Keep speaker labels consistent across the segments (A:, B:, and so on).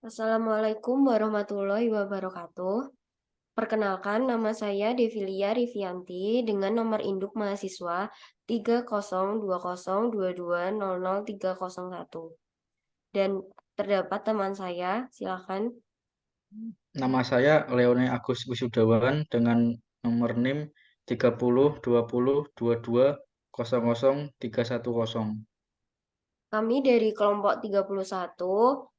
A: Assalamualaikum warahmatullahi wabarakatuh. Perkenalkan, nama saya Devilia Rivianti dengan nomor induk mahasiswa 30202200301. Dan terdapat teman saya, silakan.
B: Nama saya Leone Agus Wisudawan dengan nomor NIM 302022003110.
A: Kami dari kelompok 31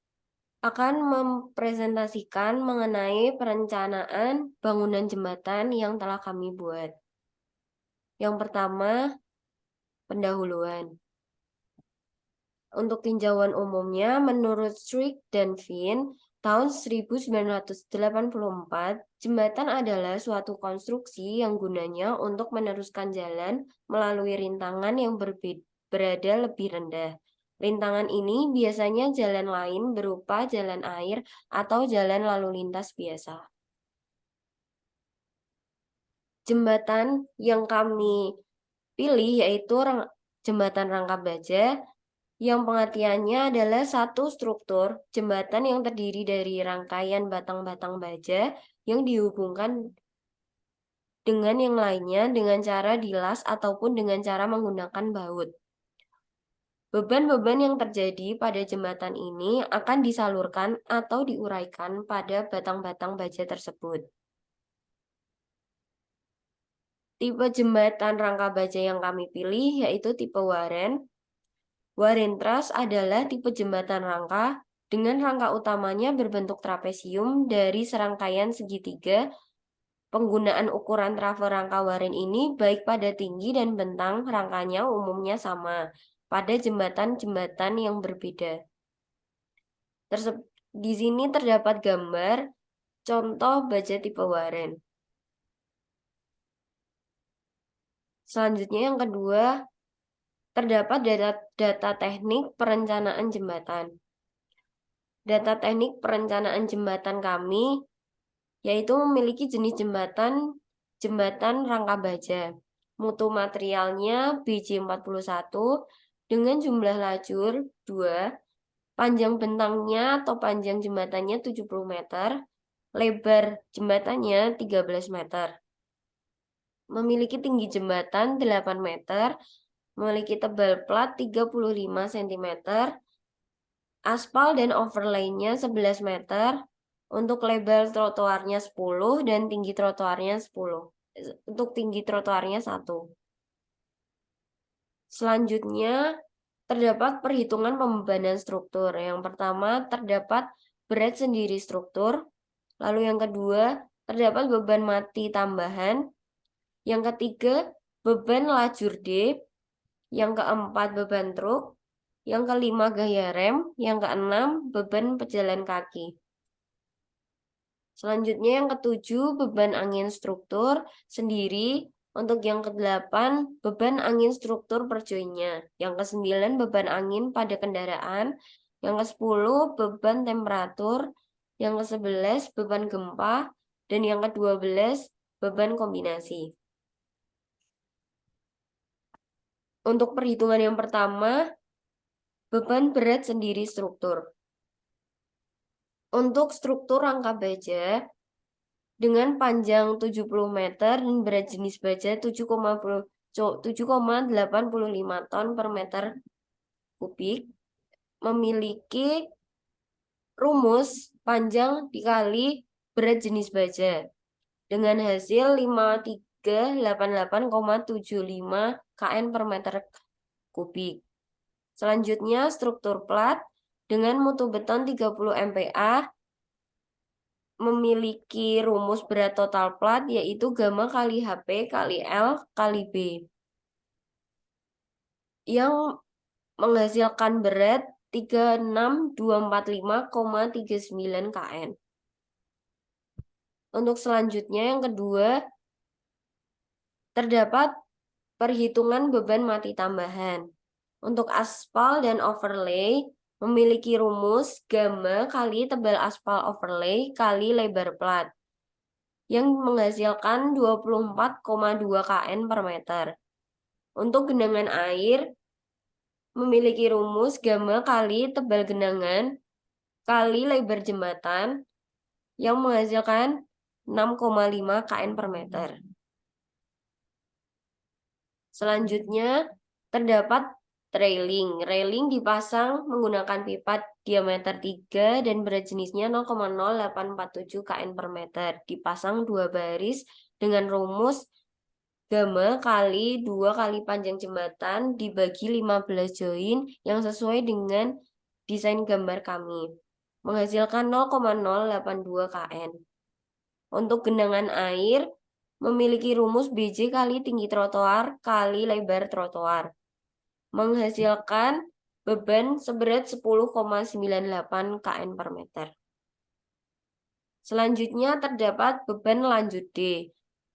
A: akan mempresentasikan mengenai perencanaan bangunan jembatan yang telah kami buat. Yang pertama, pendahuluan. Untuk tinjauan umumnya, menurut Strick dan Finn, tahun 1984, jembatan adalah suatu konstruksi yang gunanya untuk meneruskan jalan melalui rintangan yang berada lebih rendah. Rintangan ini biasanya jalan lain berupa jalan air atau jalan lalu lintas biasa. Jembatan yang kami pilih yaitu jembatan rangka baja yang pengertiannya adalah satu struktur jembatan yang terdiri dari rangkaian batang-batang baja yang dihubungkan dengan yang lainnya dengan cara dilas ataupun dengan cara menggunakan baut. Beban-beban yang terjadi pada jembatan ini akan disalurkan atau diuraikan pada batang-batang baja tersebut. Tipe jembatan rangka baja yang kami pilih yaitu tipe Waren. Waren truss adalah tipe jembatan rangka dengan rangka utamanya berbentuk trapesium dari serangkaian segitiga. Penggunaan ukuran trafo rangka Waren ini baik pada tinggi dan bentang rangkanya umumnya sama pada jembatan-jembatan yang berbeda. Di sini terdapat gambar contoh baja tipe Waren. Selanjutnya yang kedua, terdapat data teknik perencanaan jembatan. Data teknik perencanaan jembatan kami yaitu memiliki jenis jembatan rangka baja. Mutu materialnya BJ41 dengan jumlah lajur 2, panjang bentangnya atau panjang jembatannya 70 meter, lebar jembatannya 13 meter. Memiliki tinggi jembatan 8 meter, memiliki tebal plat 35 cm, aspal dan overlay-nya 11 meter, untuk lebar trotoarnya 10 dan tinggi trotoarnya 10. Untuk tinggi trotoarnya 1. Selanjutnya, terdapat perhitungan pembebanan struktur. Yang pertama, terdapat berat sendiri struktur. Lalu yang kedua, terdapat beban mati tambahan. Yang ketiga, beban lajur D. Yang keempat, beban truk. Yang kelima, gaya rem. Yang keenam, beban pejalan kaki. Selanjutnya yang ketujuh, beban angin struktur sendiri. Untuk yang kedelapan, beban angin struktur per joinnya. Yang kesembilan, beban angin pada kendaraan. Yang kesepuluh, beban temperatur. Yang kesebelas, beban gempa. Dan yang kedua belas, beban kombinasi. Untuk perhitungan yang pertama, beban berat sendiri struktur. Untuk struktur rangka baja, dengan panjang 70 meter dan berat jenis baja 7,85 ton per meter kubik, memiliki rumus panjang dikali berat jenis baja dengan hasil 5388,75 kN per meter kubik. Selanjutnya struktur plat dengan mutu beton 30 MPa memiliki rumus berat total plat yaitu gamma kali HP kali L kali B yang menghasilkan berat 36245,39 kN. Untuk selanjutnya yang kedua, terdapat perhitungan beban mati tambahan. Untuk aspal dan overlay memiliki rumus gamma kali tebal aspal overlay kali lebar plat yang menghasilkan 24,2 kN per meter. Untuk genangan air memiliki rumus gamma kali tebal genangan kali lebar jembatan yang menghasilkan 6,5 kN per meter. Selanjutnya, terdapat railing. Railing dipasang menggunakan pipa diameter 3 dan berat jenisnya 0,0847 kN per meter. Dipasang dua baris dengan rumus gamma kali 2 kali panjang jembatan dibagi 15 join yang sesuai dengan desain gambar kami. Menghasilkan 0,082 kN. Untuk genangan air, memiliki rumus BJ kali tinggi trotoar kali lebar trotoar. Menghasilkan beban seberat 10,98 kN per meter. Selanjutnya terdapat beban lanjut D.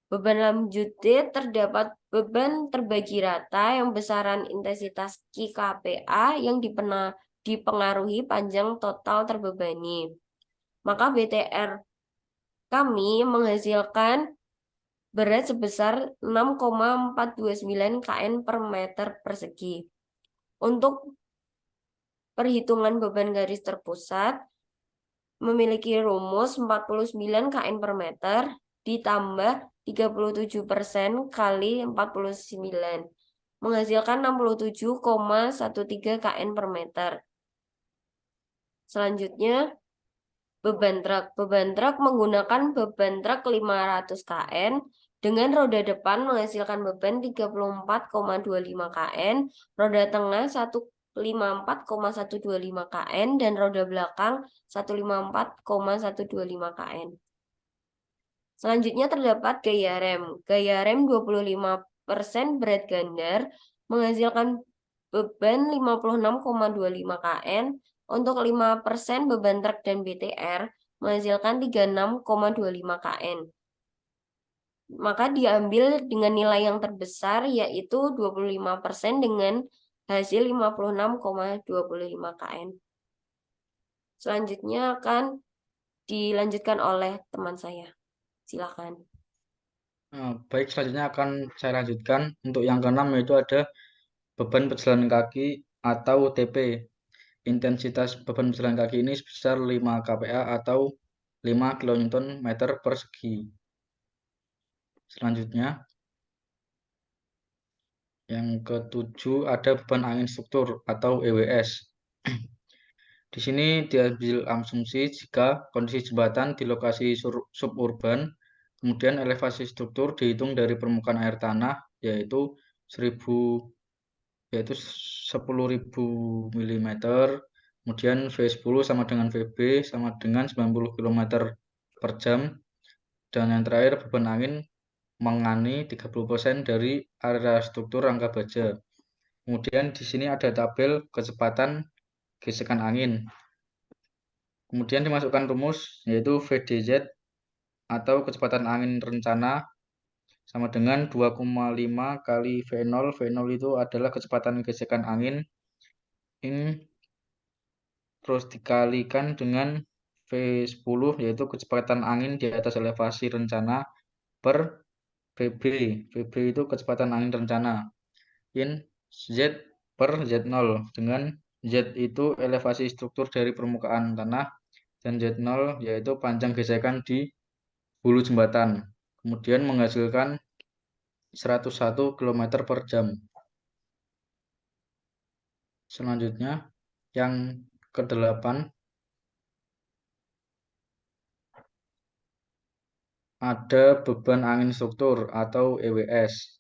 A: Beban lanjut D terdapat beban terbagi rata yang besaran intensitas QKPA yang dipengaruhi panjang total terbebani. Maka BTR kami menghasilkan berat sebesar 6,429 kN per meter persegi. Untuk perhitungan beban garis terpusat, memiliki rumus 49 kN per meter ditambah 37% kali 49, menghasilkan 67,13 kN per meter. Selanjutnya, beban truk. Beban truk menggunakan beban truk 500 kN dengan roda depan menghasilkan beban 34,25 kN, roda tengah 154,125 kN, dan roda belakang 154,125 kN. Selanjutnya terdapat gaya rem. Gaya rem 25% berat gandar menghasilkan beban 56,25 kN. Untuk 5% beban truk dan BTR menghasilkan 36,25 kN. Maka diambil dengan nilai yang terbesar yaitu 25% dengan hasil 56,25 kN. Selanjutnya akan dilanjutkan oleh teman saya. Silakan.
B: Baik, selanjutnya akan saya lanjutkan. Untuk yang keenam yaitu ada beban pejalan kaki atau TP. Intensitas beban pejalan kaki ini sebesar 5 kPa atau 5 kN meter persegi. Selanjutnya, yang ketujuh ada beban angin struktur atau EWS. Di sini diambil asumsi jika kondisi jembatan di lokasi suburban, kemudian elevasi struktur dihitung dari permukaan air tanah yaitu 10.000 mm, kemudian V10 sama dengan VB sama dengan 90 km per jam, dan yang terakhir beban angin mengani 30% dari area struktur rangka baja. Kemudian di sini ada tabel kecepatan gesekan angin. Kemudian dimasukkan rumus yaitu VDZ atau kecepatan angin rencana sama dengan 2,5 kali V0. V0 itu adalah kecepatan gesekan angin. Ini terus dikalikan dengan V10 yaitu kecepatan angin di atas elevasi rencana per VB. VB itu kecepatan angin rencana. In Z per Z0, dengan Z itu elevasi struktur dari permukaan tanah dan Z0 yaitu panjang gesekan di hulu jembatan. Kemudian menghasilkan 101 km per jam. Selanjutnya yang kedelapan ada beban angin struktur atau EWS.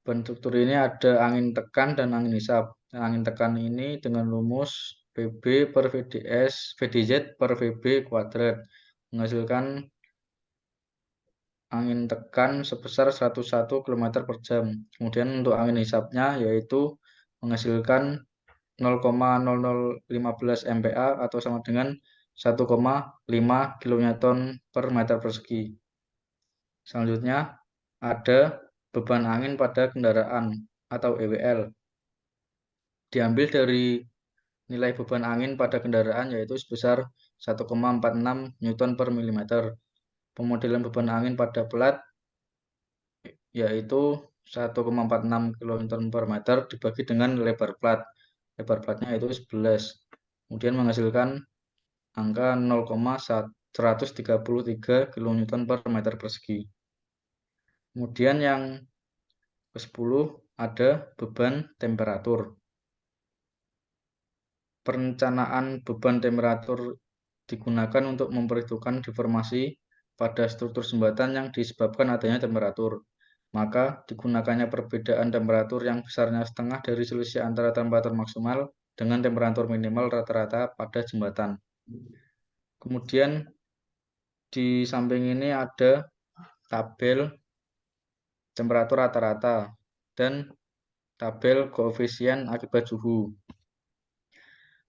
B: Beban struktur ini ada angin tekan dan angin hisap. Angin tekan ini dengan rumus VB per VDZ per VB kuadrat menghasilkan angin tekan sebesar 101 km per jam. Kemudian untuk angin hisapnya yaitu menghasilkan 0,0015 MPa atau sama dengan 1,5 kN per meter persegi. Selanjutnya ada beban angin pada kendaraan atau EWL. Diambil dari nilai beban angin pada kendaraan yaitu sebesar 1,46 Newton per milimeter. Pemodelan beban angin pada plat yaitu 1,46 kN per meter dibagi dengan lebar plat. Lebar platnya itu 11. kemudian menghasilkan angka 0,133 kN per meter persegi. Kemudian yang ke-10 ada beban temperatur. Perencanaan beban temperatur digunakan untuk memperhitungkan deformasi pada struktur jembatan yang disebabkan adanya temperatur. Maka digunakannya perbedaan temperatur yang besarnya setengah dari selisih antara temperatur maksimal dengan temperatur minimal rata-rata pada jembatan. Kemudian di samping ini ada tabel temperatur rata-rata dan tabel koefisien akibat suhu.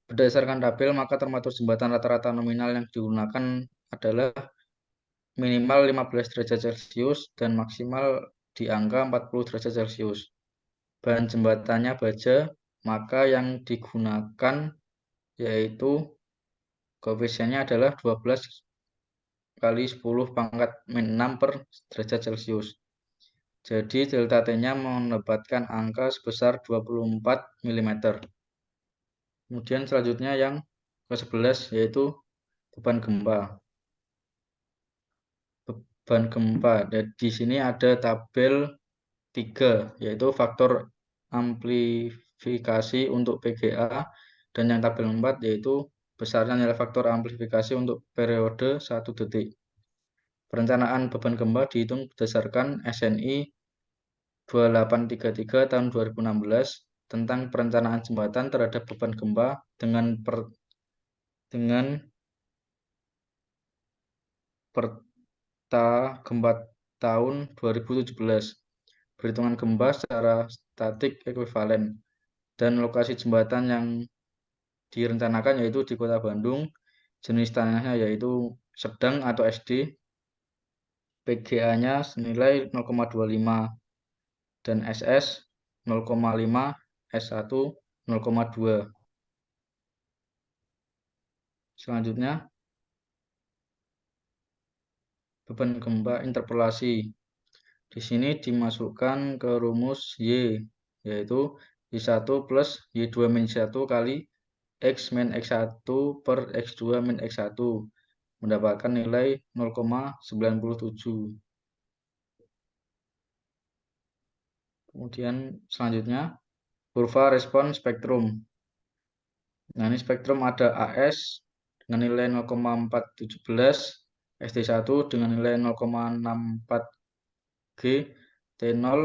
B: Berdasarkan tabel, maka temperatur jembatan rata-rata nominal yang digunakan adalah minimal 15 derajat Celcius dan maksimal di angka 40 derajat Celcius. Bahan jembatannya baja, maka yang digunakan yaitu koefisiennya adalah 12 kali 10 pangkat min 6 per derajat Celcius. Jadi delta T-nya mendapatkan angka sebesar 24 mm. Kemudian selanjutnya yang ke-11 yaitu beban gempa. Beban gempa. Dan di sini ada tabel 3 yaitu faktor amplifikasi untuk PGA dan yang tabel 4 yaitu besarnya nilai faktor amplifikasi untuk periode 1 detik. Perencanaan beban gempa dihitung berdasarkan SNI 2833 tahun 2016 tentang perencanaan jembatan terhadap beban gempa dengan peta gempa tahun 2017. Perhitungan gempa secara statik ekuivalen dan lokasi jembatan yang direncanakan yaitu di Kota Bandung, jenis tanahnya yaitu sedang atau SD, PGA-nya senilai 0,25 dan SS 0,5, S1 0,2. Selanjutnya, beban gempa interpolasi. Di sini dimasukkan ke rumus Y, yaitu Y1 plus Y2 min 1 kali X min X1 per X2 min X1, mendapatkan nilai 0,97. Kemudian selanjutnya, kurva respon spektrum. Nah, ini spektrum ada AS dengan nilai 0,417, SD1 dengan nilai 0,64 G, T0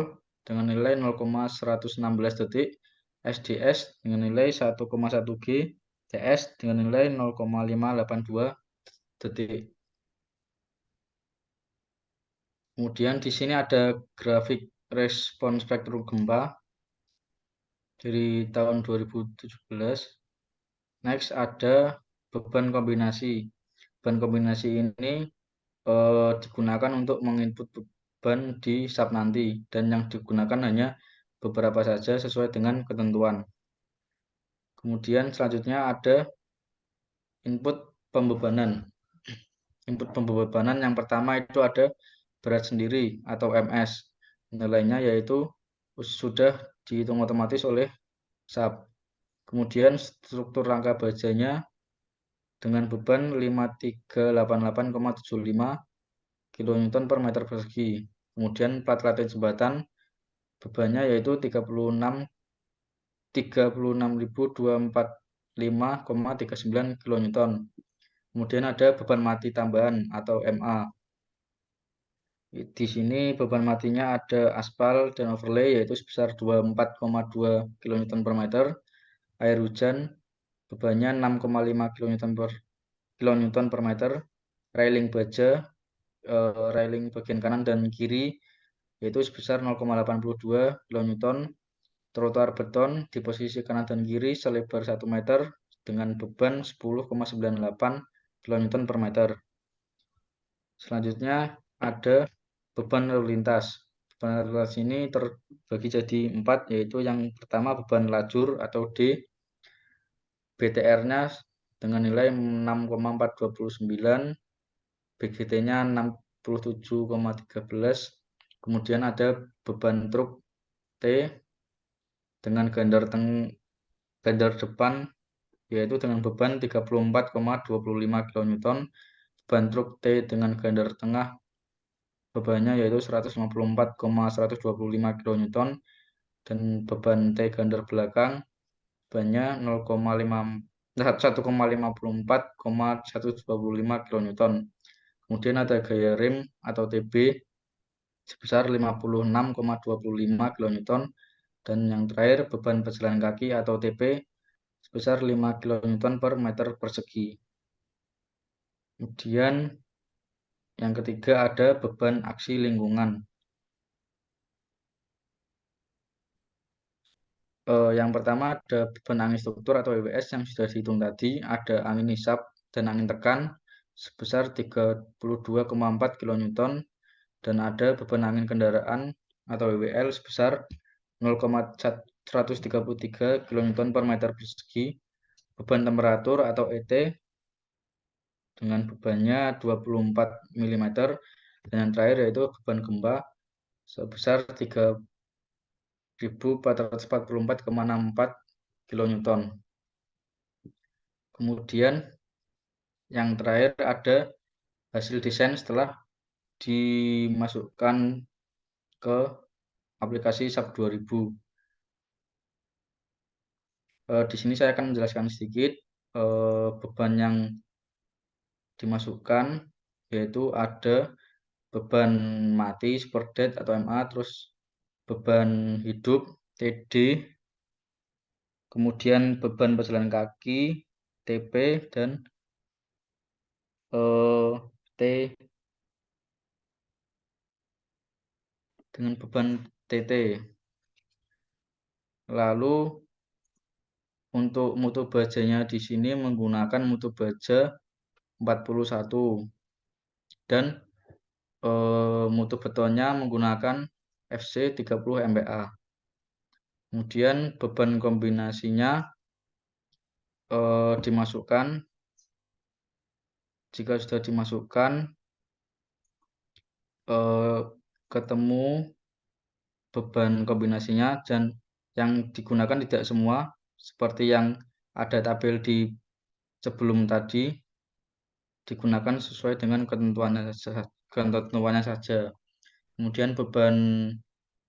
B: dengan nilai 0,116 detik, SDS dengan nilai 1,1 G, TS dengan nilai 0,582 detik. Kemudian di sini ada grafik respon spektrum gempa dari tahun 2017. Next ada beban kombinasi. Beban kombinasi ini digunakan untuk menginput beban di sub nanti dan yang digunakan hanya beberapa saja sesuai dengan ketentuan. Kemudian selanjutnya ada input pembebanan. Input pembebanan yang pertama itu ada berat sendiri atau MS. Nilainya yaitu sudah dihitung otomatis oleh sub. Kemudian struktur rangka bajanya dengan beban 5388,75 kN per meter persegi. Kemudian plat rantai jembatan bebannya yaitu 36.245,39 kN. Kemudian ada beban mati tambahan atau MA. Di sini beban matinya ada aspal dan overlay yaitu sebesar 24,2 kN per meter. Air hujan bebannya 6,5 kN per meter. Railing baja, railing bagian kanan dan kiri yaitu sebesar 0,82 kN. Trotoar beton di posisi kanan dan kiri selebar 1 meter dengan beban 10,98 kN per meter. Selanjutnya ada beban lalu lintas. Beban lalu lintas ini terbagi jadi 4, yaitu yang pertama beban lajur atau D, BTR-nya dengan nilai 6,429, BGT-nya 67,13, kemudian ada beban truk T dengan gandar depan yaitu dengan beban 34,25 kN, beban truk T dengan gander tengah bebannya yaitu 154,125 kN, dan beban T gander belakang bebannya 1,54,125 kN. Kemudian ada gaya rem atau TB sebesar 56,25 kN, dan yang terakhir beban pejalan kaki atau TP sebesar 5 kN per meter persegi. Kemudian yang ketiga ada beban aksi lingkungan. Yang pertama ada beban angin struktur atau WWS yang sudah dihitung tadi, ada angin hisap dan angin tekan sebesar 32,4 kN, dan ada beban angin kendaraan atau WWL sebesar 0,133 kN per meter persegi, beban temperatur atau ET dengan bebannya 24 mm, dan yang terakhir yaitu beban gempa sebesar 3.444,64 kN. Kemudian yang terakhir ada hasil desain setelah dimasukkan ke aplikasi SAP 2000. Di sini saya akan menjelaskan sedikit beban yang dimasukkan, yaitu ada beban mati super dead atau MA, terus beban hidup TD, kemudian beban pejalan kaki TP, dan T dengan beban TT. Lalu untuk mutu bajanya di sini menggunakan mutu baja 41, dan mutu betonnya menggunakan FC 30 MPa. Kemudian beban kombinasinya dimasukkan. Jika sudah dimasukkan, ketemu beban kombinasinya, dan yang digunakan tidak semua seperti yang ada tabel di sebelum tadi, digunakan sesuai dengan ketentuannya saja. Kemudian beban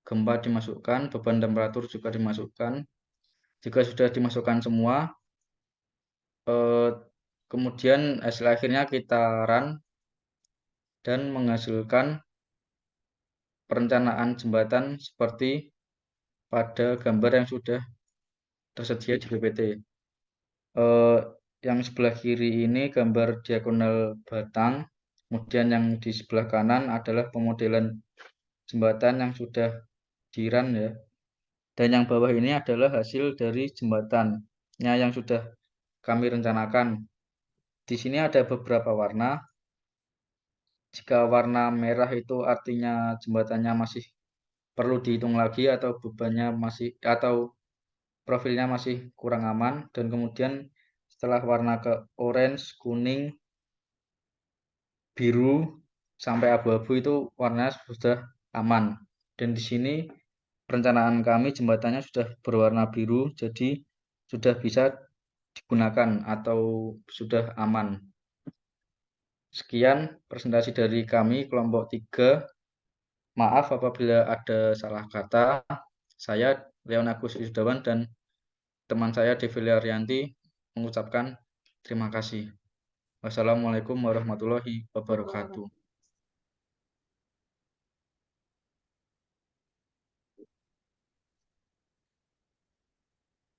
B: gempa dimasukkan, beban temperatur juga dimasukkan. Jika sudah dimasukkan semua, kemudian hasil akhirnya kita run dan menghasilkan perencanaan jembatan seperti pada gambar yang sudah tersedia di PPT. Yang sebelah kiri ini gambar diagonal batang, kemudian yang di sebelah kanan adalah pemodelan jembatan yang sudah di-run ya. Dan yang bawah ini adalah hasil dari jembatannya yang sudah kami rencanakan. Di sini ada beberapa warna. Jika warna merah itu artinya jembatannya masih perlu dihitung lagi atau bebannya masih atau profilnya masih kurang aman, dan kemudian setelah warna ke orange, kuning, biru sampai abu-abu itu warnanya sudah aman. Dan di sini perencanaan kami jembatannya sudah berwarna biru, jadi sudah bisa digunakan atau sudah aman. Sekian presentasi dari kami kelompok 3. Maaf apabila ada salah kata. Saya Leon Agus Isdawan dan teman saya Devi Arianti mengucapkan terima kasih. Wassalamualaikum warahmatullahi wabarakatuh.